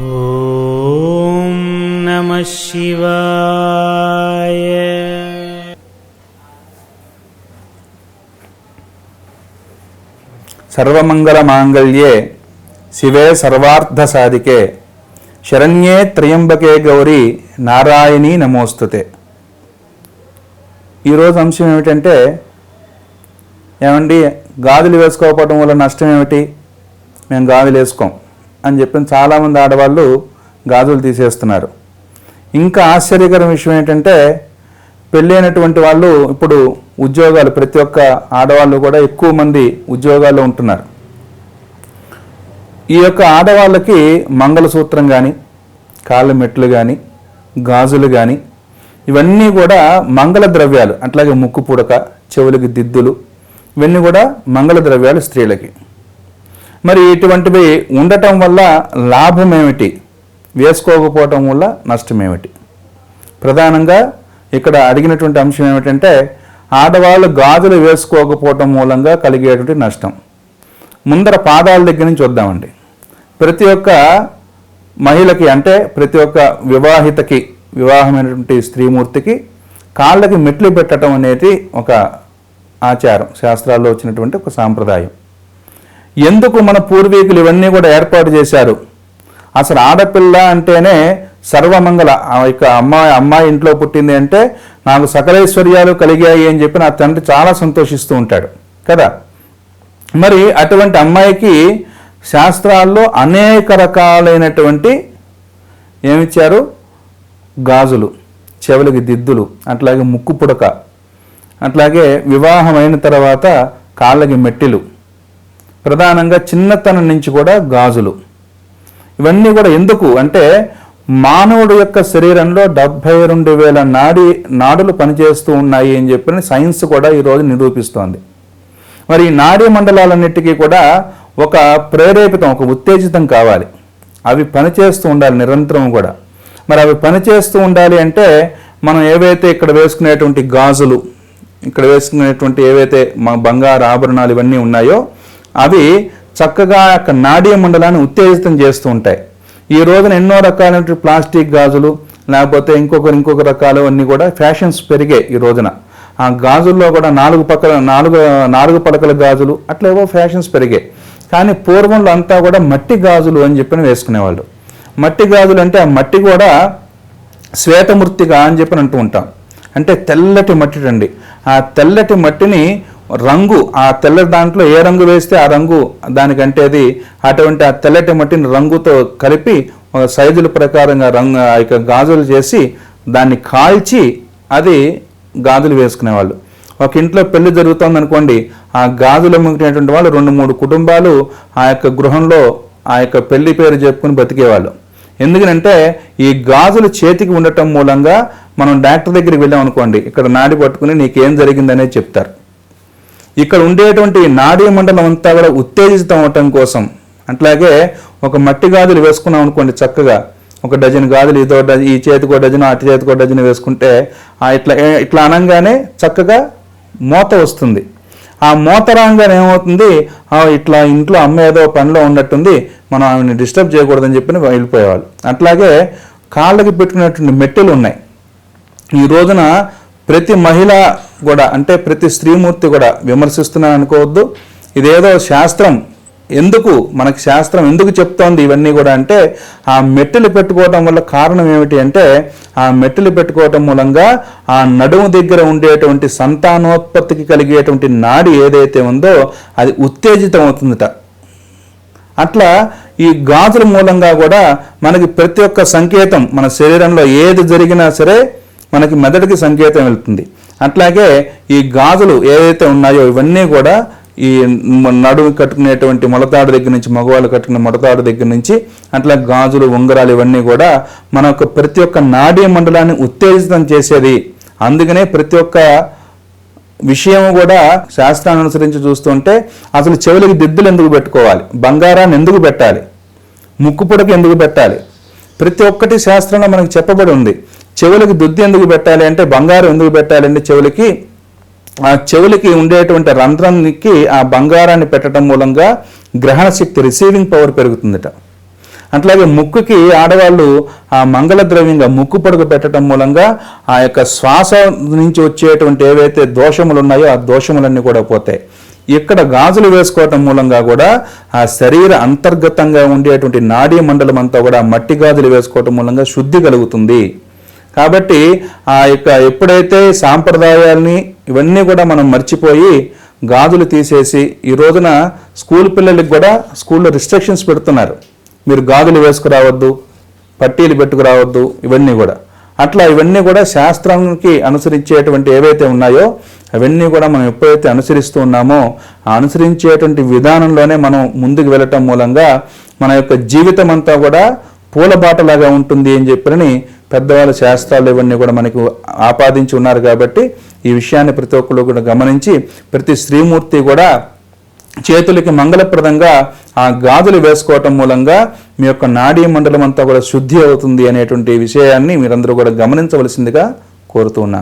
ఓం నమః శివాయ. సర్వమంగళ మాంగళ్యే శివే సర్వార్థ సాధికే శరణ్యే త్రయంబకే గౌరీ నారాయణీ నమోస్తుతే. ఈరోజు అంశం ఏమిటంటే, ఏమండి గాజులు వేసుకోకపోవడం వల్ల నష్టం ఏమిటి, మేము గాజులు వేసుకోం అని చెప్పిన చాలామంది ఆడవాళ్ళు గాజులు తీసేస్తున్నారు. ఇంకా ఆశ్చర్యకరం విషయం ఏంటంటే, పెళ్ళైనటువంటి వాళ్ళు ఇప్పుడు ఉద్యోగాలు, ప్రతి ఒక్క ఆడవాళ్ళు కూడా ఎక్కువ మంది ఉద్యోగాల్లో ఉంటున్నారు. ఈ యొక్క ఆడవాళ్ళకి మంగళసూత్రం కానీ, కాళ్ళ మెట్లు కానీ, గాజులు కానీ, ఇవన్నీ కూడా మంగళ ద్రవ్యాలు. అట్లాగే ముక్కు పుడక, చెవులకి దిద్దులు, ఇవన్నీ కూడా మంగళ ద్రవ్యాలు స్త్రీలకి. మరి ఇటువంటివి ఉండటం వల్ల లాభం ఏమిటి, వేసుకోకపోవటం వల్ల నష్టం ఏమిటి? ప్రధానంగా ఇక్కడ అడిగినటువంటి అంశం ఏమిటంటే, ఆడవాళ్ళు గాజులు వేసుకోకపోవటం మూలంగా కలిగేటువంటి నష్టం. ముందర పాదాల దగ్గర నుంచి వద్దామండి. ప్రతి ఒక్క మహిళకి, అంటే ప్రతి ఒక్క వివాహితకి, వివాహమైనటువంటి స్త్రీమూర్తికి కాళ్ళకి మెట్లు పెట్టడం అనేది ఒక ఆచారం, శాస్త్రాల్లో వచ్చినటువంటి ఒక సాంప్రదాయం. ఎందుకు మన పూర్వీకులు ఇవన్నీ కూడా ఏర్పాటు చేశారు? అసలు ఆడపిల్ల అంటేనే సర్వమంగళ. ఇక అమ్మాయి ఇంట్లో పుట్టింది అంటే నాకు సకలైశ్వర్యాలు కలిగాయి అని చెప్పి నా తండ్రి చాలా సంతోషిస్తూ ఉంటాడు కదా. మరి అటువంటి అమ్మాయికి శాస్త్రాల్లో అనేక రకాలైనటువంటి ఏమిచ్చారు? గాజులు, చెవులకి దిద్దులు, అట్లాగే ముక్కు పుడక, అట్లాగే వివాహమైన తర్వాత కాళ్ళకి మెట్టిలు, ప్రధానంగా చిన్నతనం నుంచి కూడా గాజులు. ఇవన్నీ కూడా ఎందుకు అంటే, మానవుడు యొక్క శరీరంలో 72,000 నాడులు పనిచేస్తూ ఉన్నాయి అని చెప్పి సైన్స్ కూడా ఈరోజు నిరూపిస్తోంది. మరి ఈ నాడీ మండలాలన్నిటికీ కూడా ఒక ప్రేరేపితం, ఒక ఉత్తేజితం కావాలి. అవి పనిచేస్తూ ఉండాలి నిరంతరం కూడా. మరి అవి పనిచేస్తూ ఉండాలి అంటే మనం ఏవైతే ఇక్కడ వేసుకునేటువంటి గాజులు, ఇక్కడ వేసుకునేటువంటి ఏవైతే మా బంగారు ఆభరణాలు ఇవన్నీ ఉన్నాయో అవి చక్కగా యొక్క నాడీ మండలాన్ని ఉత్తేజితం చేస్తూ ఉంటాయి. ఈ రోజున ఎన్నో రకాలైన ప్లాస్టిక్ గాజులు, లేకపోతే ఇంకొక రకాలు అన్నీ కూడా ఫ్యాషన్స్ పెరిగాయి ఈ రోజున. ఆ గాజుల్లో కూడా నాలుగు పలకల గాజులు, అట్లా ఏవో ఫ్యాషన్స్ పెరిగాయి. కానీ పూర్వంలో అంతా కూడా మట్టి గాజులు అని చెప్పి వేసుకునేవాళ్ళు. మట్టి గాజులు అంటే ఆ మట్టి కూడా శ్వేతమూర్తిగా అని చెప్పి అంటూ ఉంటాం. అంటే తెల్లటి మట్టి అండి. ఆ తెల్లటి మట్టిని రంగు, ఆ తెల్లటి దాంట్లో ఏ రంగు వేస్తే ఆ రంగు దానికంటే అది, అటువంటి ఆ తెల్లటి మట్టిని రంగుతో కలిపి ఒక సైజుల ప్రకారంగా గాజులు చేసి దాన్ని కాల్చి అది గాజులు వేసుకునేవాళ్ళు. ఒక ఇంట్లో పెళ్లి జరుగుతుంది అనుకోండి, ఆ గాజులు అమ్ముకునేటువంటి వాళ్ళు 2-3 కుటుంబాలు ఆ యొక్క గృహంలో ఆ యొక్క పెళ్లి పేరు చెప్పుకుని బతికేవాళ్ళు. ఎందుకంటే ఈ గాజులు చేతికి ఉండటం మూలంగా మనం డాక్టర్ దగ్గరికి వెళ్ళాం అనుకోండి, ఇక్కడ నాడి పట్టుకుని నీకేం జరిగిందనేది చెప్తారు. ఇక్కడ ఉండేటువంటి నాడీ మండలం అంతా కూడా ఉత్తేజితం అవటం కోసం. అట్లాగే ఒక మట్టి గాజులు వేసుకున్నాం అనుకోండి, చక్కగా ఒక డజన్ గాజులు, ఈ చేతికో డజను, అటు చేతికో డజను వేసుకుంటే ఇట్లా అనగానే చక్కగా మోత వస్తుంది. ఆ మోత రాగానే ఏమవుతుంది, ఇట్లా ఇంట్లో అమ్మ ఏదో పనిలో ఉన్నట్టుంది, మనం ఆమెను డిస్టర్బ్ చేయకూడదని చెప్పి వెళ్ళిపోయేవాళ్ళు. అట్లాగే కాళ్ళకి పెట్టుకునేటువంటి మెట్టెలు ఉన్నాయి. ఈ రోజున ప్రతి మహిళ కూడా, అంటే ప్రతి స్త్రీమూర్తి కూడా, విమర్శిస్తున్నాను అనుకోవద్దు, ఇదేదో శాస్త్రం ఎందుకు, మనకి శాస్త్రం ఎందుకు చెప్తోంది ఇవన్నీ కూడా అంటే, ఆ మెట్టెలు పెట్టుకోవడం వల్ల కారణం ఏమిటి అంటే, ఆ మెట్టెలు పెట్టుకోవటం మూలంగా ఆ నడుము దగ్గర ఉండేటువంటి సంతానోత్పత్తికి కలిగేటువంటి నాడి ఏదైతే ఉందో అది ఉత్తేజితం అవుతుందట. అట్లా ఈ గాజుల మూలంగా కూడా మనకి ప్రతి ఒక్క సంకేతం, మన శరీరంలో ఏది జరిగినా సరే మనకి మెదడుకి సంకేతం వెళ్తుంది. అట్లాగే ఈ గాజులు ఏదైతే ఉన్నాయో ఇవన్నీ కూడా ఈ నడుము కట్టుకునేటువంటి మొలతాడు దగ్గర నుంచి, మగవాళ్ళు కట్టుకునే మొలతాడు దగ్గర నుంచి, అట్లా గాజులు, ఉంగరాలు ఇవన్నీ కూడా మన యొక్క ప్రతి ఒక్క నాడీ మండలాన్ని ఉత్తేజితం చేసేది. అందుకనే ప్రతి ఒక్క విషయం కూడా శాస్త్రాన్ని అనుసరించి చూస్తుంటే, అసలు చెవులకి దిద్దులు ఎందుకు పెట్టుకోవాలి, బంగారాన్ని ఎందుకు పెట్టాలి, ముక్కు పుడక ఎందుకు పెట్టాలి, ప్రతి ఒక్కటి శాస్త్రంలో మనకు చెప్పబడి ఉంది. చెవులకి దుద్ది ఎందుకు పెట్టాలి అంటే, బంగారం ఎందుకు పెట్టాలి అంటే చెవులకి ఆ చెవులకి ఉండేటువంటి రంధ్రానికి ఆ బంగారాన్ని పెట్టడం మూలంగా గ్రహణ శక్తి, రిసీవింగ్ పవర్ పెరుగుతుందట. అట్లాగే ముక్కుకి ఆడవాళ్ళు ఆ మంగళ ద్రవ్యంగా ముక్కు పొడుగు పెట్టడం మూలంగా ఆ యొక్క శ్వాస నుంచి వచ్చేటువంటి ఏవైతే దోషములు ఉన్నాయో ఆ దోషములన్నీ కూడా పోతాయి. ఇక్కడ గాజులు వేసుకోవటం మూలంగా కూడా ఆ శరీర అంతర్గతంగా ఉండేటువంటి నాడీ మండలం అంతా కూడా మట్టి గాజులు వేసుకోవటం మూలంగా శుద్ధి కలుగుతుంది. కాబట్టి ఆ యొక్క ఎప్పుడైతే సాంప్రదాయాల్ని ఇవన్నీ కూడా మనం మర్చిపోయి గాజులు తీసేసి ఈ రోజున స్కూల్ పిల్లలకి కూడా స్కూల్లో రిస్ట్రిక్షన్స్ పెడుతున్నారు, మీరు గాజులు వేసుకురావద్దు, పట్టీలు పెట్టుకురావద్దు, ఇవన్నీ కూడా అట్లా ఇవన్నీ కూడా శాస్త్రానికి అనుసరించేటువంటి ఏవైతే ఉన్నాయో అవన్నీ కూడా మనం ఎప్పుడైతే అనుసరిస్తూ ఉన్నామో ఆ అనుసరించేటువంటి విధానంలోనే మనం ముందుకు వెళ్ళటం మూలంగా మన యొక్క జీవితం అంతా కూడా పూలబాటలాగా ఉంటుంది అని చెప్పని పెద్దవాళ్ళ శాస్త్రాలు ఇవన్నీ కూడా మనకు ఆపాదించి ఉన్నారు. కాబట్టి ఈ విషయాన్ని ప్రతి ఒక్కరు కూడా గమనించి ప్రతి స్త్రీమూర్తి కూడా చేతులకి మంగళప్రదంగా ఆ గాజులు వేసుకోవటం మూలంగా మీ యొక్క నాడీ మండలం అంతా కూడా శుద్ధి అవుతుంది అనేటువంటి విషయాన్ని మీరందరూ కూడా గమనించవలసిందిగా కోరుతూ ఉన్నాం.